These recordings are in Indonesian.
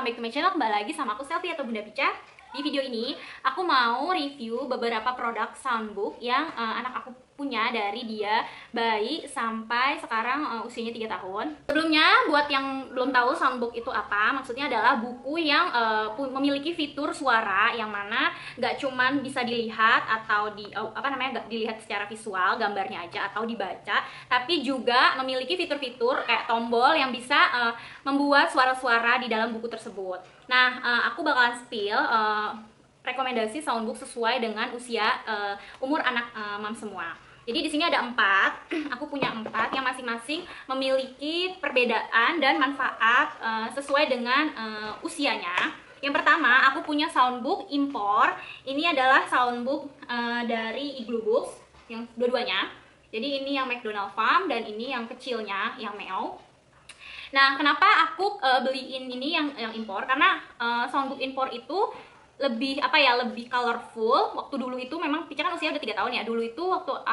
back to my channel, kembali lagi sama aku Selfie atau Bunda Pica. Di video ini, aku mau review beberapa produk soundbook yang anak aku punya dari dia bayi sampai sekarang usianya 3 tahun. Sebelumnya, buat yang belum tahu soundbook itu apa, maksudnya adalah buku yang memiliki fitur suara yang mana nggak cuman bisa dilihat atau nggak dilihat secara visual, gambarnya aja atau dibaca, tapi juga memiliki fitur-fitur kayak tombol yang bisa membuat suara-suara di dalam buku tersebut. Nah, aku bakalan spill rekomendasi soundbook sesuai dengan usia umur anak mam semua. Jadi di sini ada 4, aku punya 4 yang masing-masing memiliki perbedaan dan manfaat sesuai dengan usianya. Yang pertama, aku punya soundbook impor. Ini adalah soundbook dari Igloo Books, yang dua-duanya. Jadi ini yang McDonald Farm dan ini yang kecilnya, yang Meow. Nah, kenapa aku beliin ini yang impor? Karena soundbook impor itu lebih colorful. Waktu dulu itu memang Pica kan usia udah 3 tahun ya. Dulu itu waktu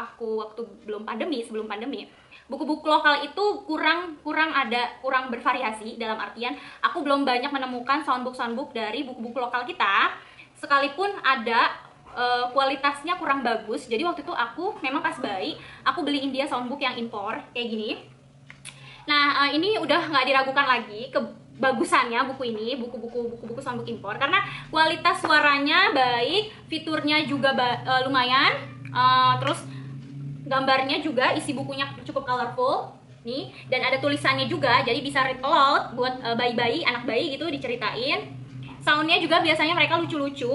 sebelum pandemi, buku-buku lokal itu kurang bervariasi, dalam artian aku belum banyak menemukan soundbook dari buku-buku lokal kita. Sekalipun ada, kualitasnya kurang bagus. Jadi waktu itu aku memang pas bayi, aku beliin dia soundbook yang impor kayak gini. Nah, ini udah nggak diragukan lagi kebagusannya buku ini, buku-buku soundbook impor, karena kualitas suaranya baik, fiturnya juga lumayan, terus gambarnya juga, isi bukunya cukup colorful nih, dan ada tulisannya juga, jadi bisa read aloud buat bayi-bayi, anak bayi gitu diceritain. Soundnya juga biasanya mereka lucu-lucu,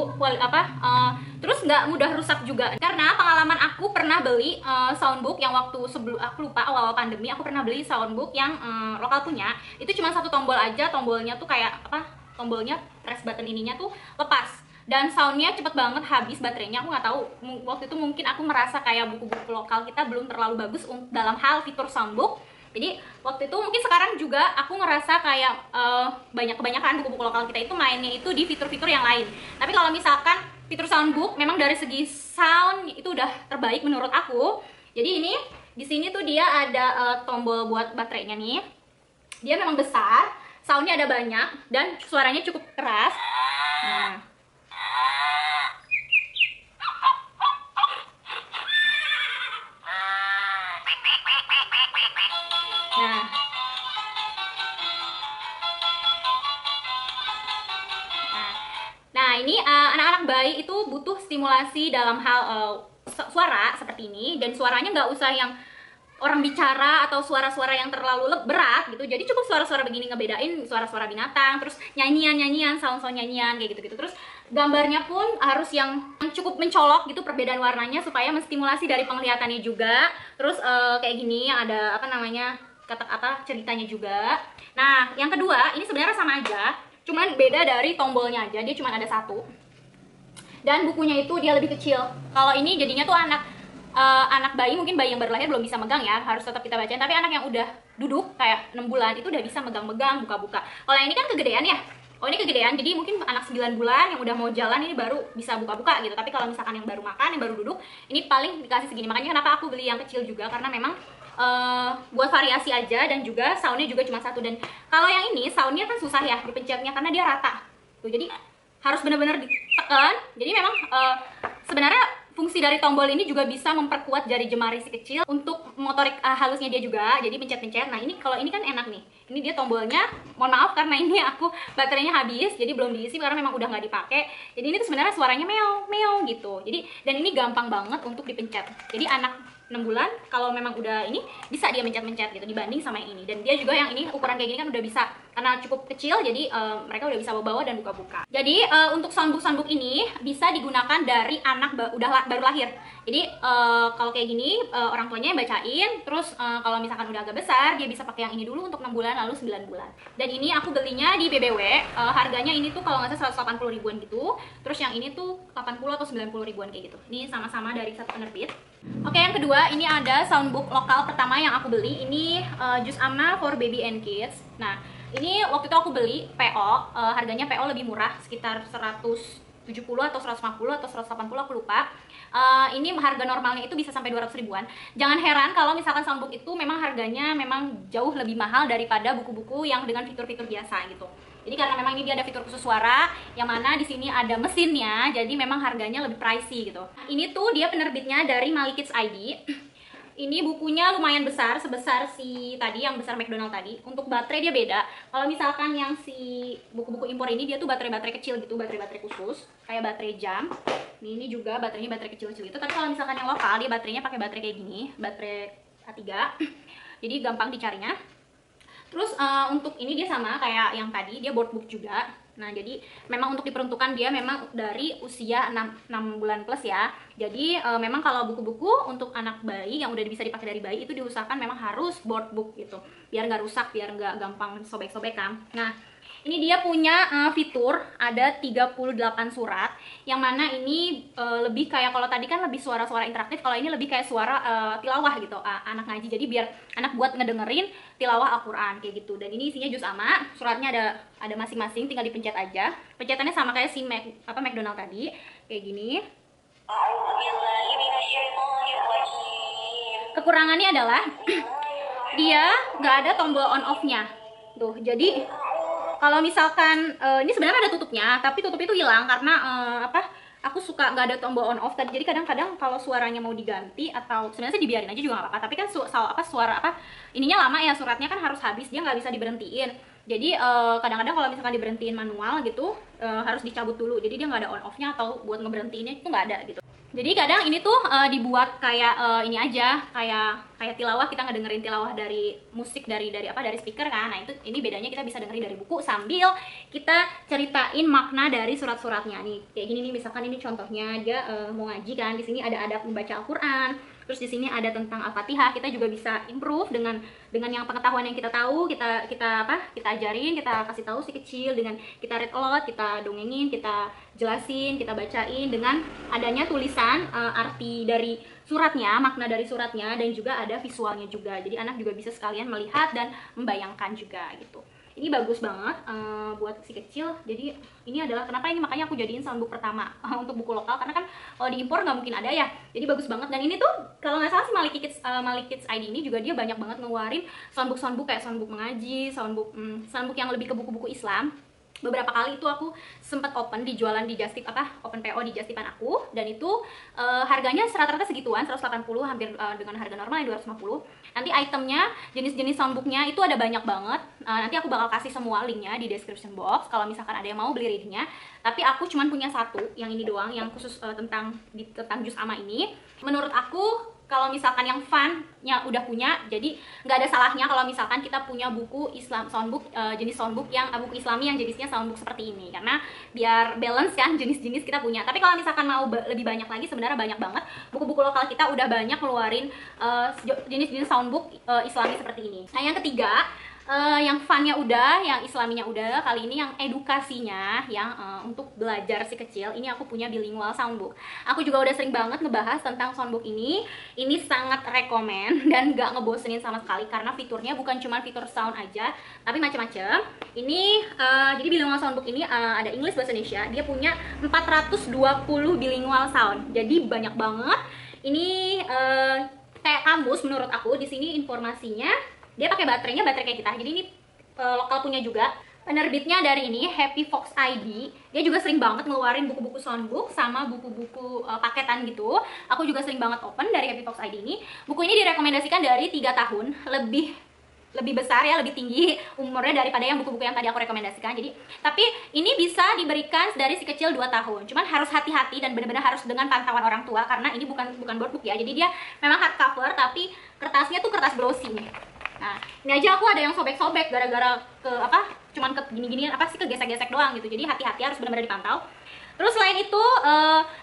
terus nggak mudah rusak juga. Karena pengalaman aku pernah beli soundbook yang waktu sebelum, aku lupa, awal pandemi aku pernah beli soundbook yang lokal punya. Itu cuma satu tombol aja, tombolnya tuh kayak tombolnya press button ininya tuh lepas. Dan soundnya cepet banget habis baterainya. Aku nggak tahu, waktu itu mungkin aku merasa kayak buku-buku lokal kita belum terlalu bagus dalam hal fitur soundbook. Jadi waktu itu mungkin sekarang juga aku ngerasa kayak kebanyakan buku-buku lokal kita itu mainnya itu di fitur-fitur yang lain. Tapi kalau misalkan fitur soundbook memang dari segi sound itu udah terbaik menurut aku. Jadi ini di sini tuh dia ada tombol buat baterainya nih. Dia memang besar, soundnya ada banyak dan suaranya cukup keras. Nah, ini anak-anak bayi itu butuh stimulasi dalam hal suara seperti ini, dan suaranya nggak usah yang orang bicara atau suara-suara yang terlalu berat gitu. Jadi cukup suara-suara begini, ngebedain suara-suara binatang, terus nyanyian-nyanyian, sound-sound nyanyian kayak gitu-gitu. Terus gambarnya pun harus yang cukup mencolok gitu, perbedaan warnanya supaya menstimulasi dari penglihatannya juga. Terus kayak gini ada ceritanya juga. Nah, yang kedua ini sebenarnya sama aja, cuman beda dari tombolnya aja, dia cuma ada satu. Dan bukunya itu dia lebih kecil. Kalau ini jadinya tuh anak bayi, mungkin bayi yang baru lahir belum bisa megang ya, harus tetap kita bacain. Tapi anak yang udah duduk kayak 6 bulan itu udah bisa megang-megang, buka-buka. Kalau yang ini kan kegedean ya. Oh, ini kegedean, jadi mungkin anak 9 bulan yang udah mau jalan ini baru bisa buka-buka gitu. Tapi kalau misalkan yang baru makan, yang baru duduk, ini paling dikasih segini. Makanya kenapa aku beli yang kecil juga, karena memang buat variasi aja, dan juga soundnya juga cuma satu. Dan kalau yang ini soundnya kan susah ya dipencetnya karena dia rata tuh, jadi harus benar-benar ditekan. Jadi memang sebenarnya fungsi dari tombol ini juga bisa memperkuat jari jemari si kecil untuk motorik halusnya dia juga, jadi pencet-pencet. Nah, ini kalau ini kan enak nih, ini dia tombolnya, mohon maaf karena ini aku baterainya habis jadi belum diisi karena memang udah nggak dipakai. Jadi ini tuh sebenarnya suaranya meow meow gitu. Jadi dan ini gampang banget untuk dipencet. Jadi anak 6 bulan kalau memang udah ini bisa dia mencet-mencet gitu, dibanding sama yang ini. Dan dia juga yang ini ukuran kayak gini kan udah bisa, karena cukup kecil, jadi mereka udah bisa bawa dan buka-buka. Jadi untuk soundbook ini bisa digunakan dari anak baru lahir. Jadi kalau kayak gini orang tuanya yang bacain, terus kalau misalkan udah agak besar dia bisa pakai yang ini dulu untuk 6 bulan lalu 9 bulan. Dan ini aku belinya di BBW, harganya ini tuh kalau nggak salah 180 ribuan gitu. Terus yang ini tuh 80 atau 90 ribuan kayak gitu. Ini sama-sama dari satu penerbit. Oke, yang kedua ini ada soundbook lokal pertama yang aku beli. Ini Jus Amna for Baby and Kids. Nah, ini waktu itu aku beli PO, harganya PO lebih murah, sekitar 170 atau 150 atau 180, aku lupa. Ini harga normalnya itu bisa sampai 200 ribuan. Jangan heran kalau misalkan soundbook itu memang harganya memang jauh lebih mahal daripada buku-buku yang dengan fitur-fitur biasa gitu. Jadi karena memang ini dia ada fitur khusus suara, yang mana di sini ada mesinnya, jadi memang harganya lebih pricey gitu. Ini tuh dia penerbitnya dari Malikids ID. Ini bukunya lumayan besar, sebesar si tadi yang besar McDonald tadi. Untuk baterai dia beda. Kalau misalkan yang si buku-buku impor ini dia tuh baterai-baterai kecil gitu, baterai-baterai khusus, kayak baterai jam. Ini juga baterainya baterai kecil-kecil itu. Tapi kalau misalkan yang lokal dia baterainya pakai baterai kayak gini, baterai A3. Jadi gampang dicarinya. Terus untuk ini dia sama kayak yang tadi, dia board book juga. Nah, jadi memang untuk diperuntukkan dia memang dari usia 6 bulan plus ya. Jadi memang kalau buku-buku untuk anak bayi yang udah bisa dipakai dari bayi itu diusahakan memang harus board book gitu. Biar nggak rusak, biar nggak gampang sobek-sobek kan. Nah, ini dia punya fitur ada 38 surat, yang mana ini lebih kayak, kalau tadi kan lebih suara-suara interaktif, kalau ini lebih kayak suara tilawah gitu, anak ngaji. Jadi biar anak buat ngedengerin tilawah Al-Quran kayak gitu. Dan ini isinya juz amma, suratnya ada masing-masing, tinggal dipencet aja. Pencetannya sama kayak si McDonald tadi, kayak gini. Kekurangannya adalah dia nggak ada tombol on off-nya. Tuh, jadi kalau misalkan ini sebenarnya ada tutupnya, tapi tutup itu hilang karena aku suka nggak ada tombol on off. Jadi kadang-kadang kalau suaranya mau diganti atau sebenarnya sih dibiarin aja juga nggak apa-apa. Tapi kan suara ininya lama ya, suratnya kan harus habis, dia nggak bisa diberhentiin. Jadi kadang-kadang kalau misalkan diberhentiin manual gitu harus dicabut dulu. Jadi dia nggak ada on off-nya, atau buat ngeberhentiinnya itu nggak ada gitu. Jadi kadang ini tuh dibuat kayak ini aja, kayak tilawah, kita ngedengerin tilawah dari musik dari speaker kan. Nah, ini bedanya, kita bisa dengerin dari buku sambil kita ceritain makna dari surat-suratnya nih. Kayak gini nih, misalkan ini contohnya dia mau ngaji kan, di sini ada adab membaca Al-Qur'an. Terus di sini ada tentang Al-Fatihah. Kita juga bisa improve dengan yang pengetahuan yang kita tahu, kita ajarin, kita kasih tahu si kecil dengan kita read aloud, kita dongengin, kita jelasin, kita bacain dengan adanya tulisan arti dari suratnya, makna dari suratnya, dan juga ada visualnya juga. Jadi anak juga bisa sekalian melihat dan membayangkan juga gitu. Ini bagus banget buat si kecil. Jadi ini adalah kenapa ini makanya aku jadiin soundbook pertama untuk buku lokal, karena kan kalau diimpor nggak mungkin ada ya. Jadi bagus banget. Dan ini tuh kalau nggak salah si Malikids ID ini juga dia banyak banget ngeluarin soundbook kayak soundbook mengaji, soundbook yang lebih ke buku-buku Islam. Beberapa kali itu aku sempat open dijualan di Justip, open PO di Justipan aku, dan itu harganya rata-rata segituan, 180, hampir dengan harga normal yang 250. Nanti itemnya, jenis-jenis soundbooknya itu ada banyak banget. Nanti aku bakal kasih semua linknya di description box kalau misalkan ada yang mau beli readingnya. Tapi aku cuman punya satu, yang ini doang, yang khusus tentang juz amma ini. Menurut aku kalau misalkan yang fun-nya udah punya, jadi nggak ada salahnya kalau misalkan kita punya buku Islam soundbook, jenis soundbook yang buku Islami yang jenisnya soundbook seperti ini, karena biar balance kan jenis-jenis kita punya. Tapi kalau misalkan mau lebih banyak lagi, sebenarnya banyak banget buku-buku lokal kita udah banyak ngeluarin jenis-jenis soundbook Islami seperti ini. Nah, yang ketiga, yang fun-nya udah, yang Islaminya udah, kali ini yang edukasinya, yang untuk belajar si kecil, ini aku punya bilingual soundbook. Aku juga udah sering banget ngebahas tentang soundbook ini sangat rekomen dan gak ngebosenin sama sekali, karena fiturnya bukan cuma fitur sound aja, tapi macam-macam. Ini jadi bilingual soundbook ini ada English bahasa Indonesia, dia punya 420 bilingual sound, jadi banyak banget. Ini kayak kamus menurut aku. Di sini informasinya dia pakai baterai kayak kita. Jadi ini lokal punya juga. Penerbitnya dari ini Happy Fox ID. Dia juga sering banget ngeluarin buku-buku soundbook sama buku-buku paketan gitu. Aku juga sering banget open dari Happy Fox ID ini. Buku ini direkomendasikan dari 3 tahun, lebih besar ya, lebih tinggi umurnya daripada yang buku-buku yang tadi aku rekomendasikan. Jadi, tapi ini bisa diberikan dari si kecil 2 tahun. Cuman harus hati-hati dan benar-benar harus dengan pantauan orang tua, karena ini bukan board book ya. Jadi dia memang hardcover, tapi kertasnya tuh kertas glossy nih. Nah, ini aja aku ada yang sobek-sobek gara-gara cuman ke gini-ginian, kegesek-gesek doang gitu. Jadi hati-hati, harus benar-benar dipantau. Terus selain itu,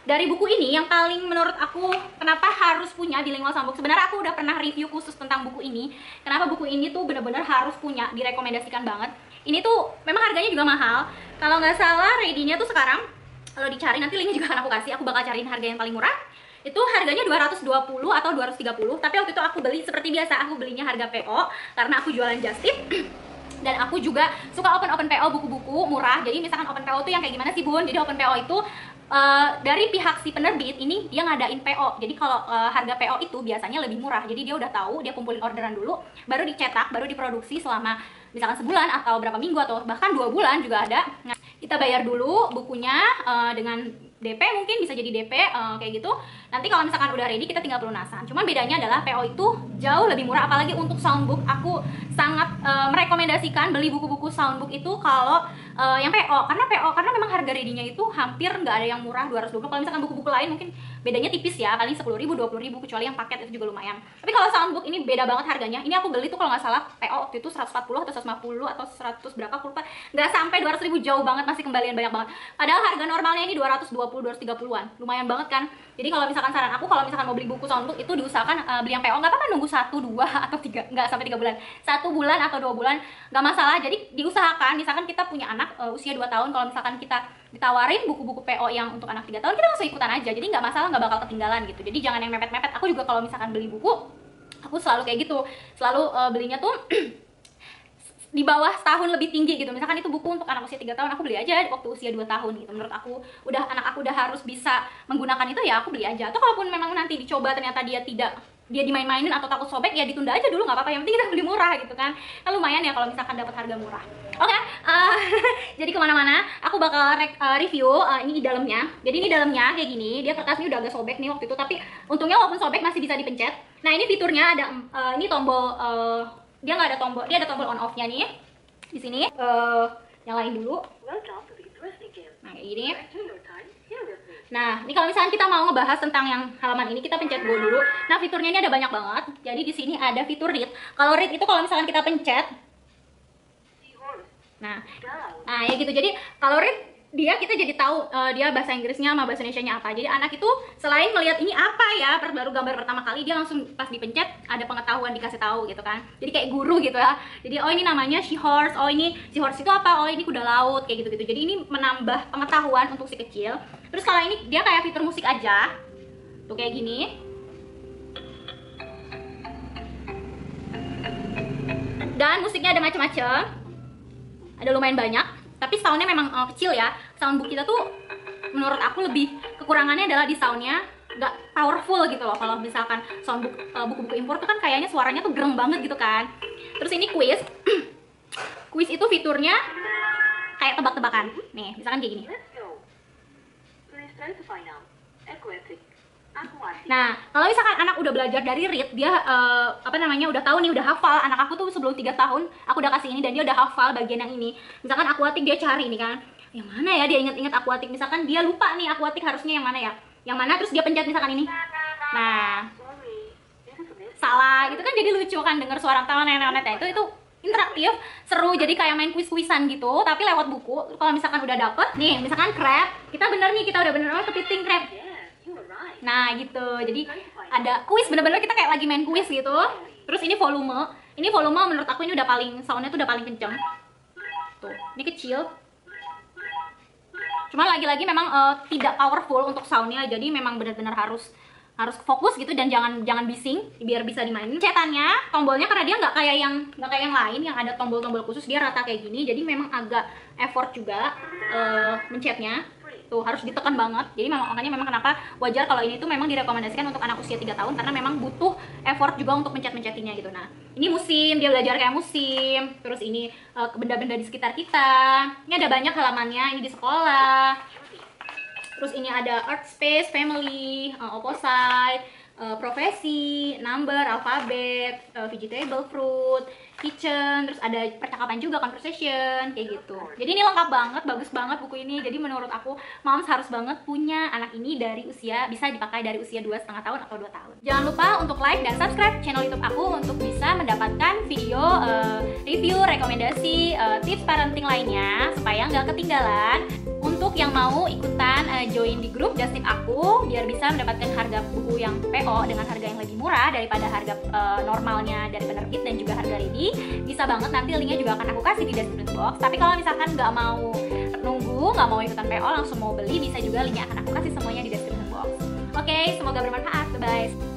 dari buku ini yang paling menurut aku kenapa harus punya bilingual soundbook, sebenarnya aku udah pernah review khusus tentang buku ini. Kenapa buku ini tuh benar-benar harus punya, direkomendasikan banget. Ini tuh memang harganya juga mahal. Kalau nggak salah ready-nya tuh sekarang, kalau dicari nanti linknya juga akan aku kasih, aku bakal cariin harga yang paling murah. Itu harganya 220 atau 230, tapi waktu itu aku beli seperti biasa, aku belinya harga PO karena aku jualan Justip. Dan aku juga suka open PO buku-buku murah. Jadi misalkan open PO tuh yang kayak gimana sih Bun? Jadi open PO itu dari pihak si penerbit ini dia ngadain PO. Jadi kalau harga PO itu biasanya lebih murah. Jadi dia udah tahu, dia kumpulin orderan dulu, baru dicetak, baru diproduksi selama misalkan sebulan atau berapa minggu atau bahkan 2 bulan juga ada. Nah, kita bayar dulu bukunya dengan DP, mungkin bisa jadi DP kayak gitu. Nanti kalau misalkan udah ready kita tinggal pelunasan. Cuman bedanya adalah PO itu jauh lebih murah, apalagi untuk soundbook. Aku sangat merekomendasikan beli buku-buku soundbook itu kalau yang PO, karena memang harga ready-nya itu hampir nggak ada yang murah 220. Kalau misalkan buku-buku lain mungkin bedanya tipis ya, paling 10.000, 20.000, kecuali yang paket itu juga lumayan. Tapi kalau soundbook ini beda banget harganya. Ini aku beli tuh kalau nggak salah PO waktu itu 140 atau 150 atau 100 berapa aku lupa. Nggak sampai 200.000, jauh banget, masih kembalian banyak banget. Padahal harga normalnya ini 220-230-an, lumayan banget kan. Jadi kalau misalkan saran aku, kalau misalkan mau beli buku soundbook itu diusahakan beli yang PO. Nggak apa-apa nunggu 1, 2 atau 3, nggak sampai 3 bulan, 1 bulan atau 2 bulan nggak masalah. Jadi diusahakan, misalkan kita punya anak usia 2 tahun, kalau misalkan kita ditawarin buku-buku PO yang untuk anak 3 tahun, kita langsung ikutan aja. Jadi nggak masalah, nggak bakal ketinggalan gitu. Jadi jangan yang mepet-mepet. Aku juga kalau misalkan beli buku, aku selalu kayak gitu, selalu belinya tuh di bawah setahun lebih tinggi gitu. Misalkan itu buku untuk anak usia 3 tahun, aku beli aja waktu usia 2 tahun gitu. Menurut aku anak aku udah harus bisa menggunakan itu, ya aku beli aja. Atau kalaupun memang nanti dicoba ternyata dia dimain-mainin atau takut sobek, ya ditunda aja dulu, nggak apa-apa. Yang penting kita beli murah gitu kan. Kan lumayan ya kalau misalkan dapat harga murah. Oke, jadi kemana-mana aku bakal review ini di dalamnya. Jadi ini dalamnya kayak gini, dia kertasnya udah agak sobek nih waktu itu, tapi untungnya walaupun sobek masih bisa dipencet. Nah ini fiturnya ada ini tombol, dia nggak ada tombol, dia ada tombol on off-nya nih di sini. Nyalain dulu. Nah kayak gini. Nah, ini kalau misalnya kita mau ngebahas tentang yang halaman ini, kita pencet go dulu. Nah, fiturnya ini ada banyak banget. Jadi di sini ada fitur read. Kalau read itu kalau misalkan kita pencet, nah ya gitu. Jadi kalau read kita jadi tahu dia bahasa Inggrisnya sama bahasa Indonesianya apa. Jadi anak itu selain melihat ini apa ya, baru gambar pertama kali, dia langsung pas dipencet ada pengetahuan, dikasih tahu gitu kan. Jadi kayak guru gitu ya. Jadi oh ini namanya seahorse, oh ini seahorse itu apa, oh ini kuda laut, kayak gitu-gitu. Jadi ini menambah pengetahuan untuk si kecil. Terus kalau ini dia kayak fitur musik aja, tuh kayak gini. Dan musiknya ada macam-macam, ada lumayan banyak. Tapi soundnya memang kecil ya. Soundbook kita tuh menurut aku lebih kekurangannya adalah di soundnya nggak powerful gitu loh. Kalau misalkan soundbook buku-buku impor tuh kan kayaknya suaranya tuh gereng banget gitu kan. Terus ini quiz. Quiz itu fiturnya kayak tebak-tebakan. Nih, misalkan kayak gini. Nah, kalau misalkan anak udah belajar dari read, dia udah tahu nih, udah hafal. Anak aku tuh sebelum 3 tahun aku udah kasih ini dan dia udah hafal bagian yang ini. Misalkan aquatic, dia cari nih kan, yang mana ya, dia inget-inget aquatic. Misalkan dia lupa nih aquatic harusnya yang mana ya, yang mana, terus dia pencet misalkan ini. Nah, salah gitu kan, jadi lucu kan denger suara tawa nenek-nenek. Itu interaktif, seru, jadi kayak main kuis-kuisan gitu, tapi lewat buku. Kalau misalkan udah dapet nih, misalkan crab, kita udah bener kepiting crab. Nah gitu, jadi ada kuis, bener-bener kita kayak lagi main kuis gitu. Terus ini volume menurut aku ini udah paling, soundnya tuh udah paling kenceng. Tuh, ini kecil. Cuma lagi-lagi memang tidak powerful untuk soundnya, jadi memang benar-benar harus fokus gitu dan jangan bising biar bisa dimainin. Cetannya, tombolnya karena dia nggak kayak yang lain yang ada tombol-tombol khusus, dia rata kayak gini, jadi memang agak effort juga mencetnya. Tuh harus ditekan banget. Jadi makanya memang kenapa wajar kalau ini tuh memang direkomendasikan untuk anak usia 3 tahun, karena memang butuh effort juga untuk mencet-mencetinya gitu. Nah, ini musim, dia belajar kayak musim. Terus ini benda-benda di sekitar kita. Ini ada banyak halamannya, ini di sekolah. Terus ini ada art space, family, opposite, profesi, number, alfabet, vegetable, fruit, kitchen, terus ada percakapan juga, conversation, kayak gitu. Jadi ini lengkap banget, bagus banget buku ini. Jadi menurut aku moms harus banget punya anak ini dari usia, bisa dipakai dari usia 2,5 tahun atau 2 tahun. Jangan lupa untuk like dan subscribe channel YouTube aku untuk bisa mendapatkan video review, rekomendasi, tips parenting lainnya supaya nggak ketinggalan. Untuk yang mau ikutan join di grup Just Tip aku biar bisa mendapatkan harga buku yang PO dengan harga yang lebih murah daripada harga normalnya dari penerbit dan juga harga ready, bisa banget, nanti linknya juga akan aku kasih di description box. Tapi kalau misalkan nggak mau nunggu, nggak mau ikutan PO, langsung mau beli, bisa juga linknya akan aku kasih semuanya di description box. Oke, semoga bermanfaat. Bye-bye.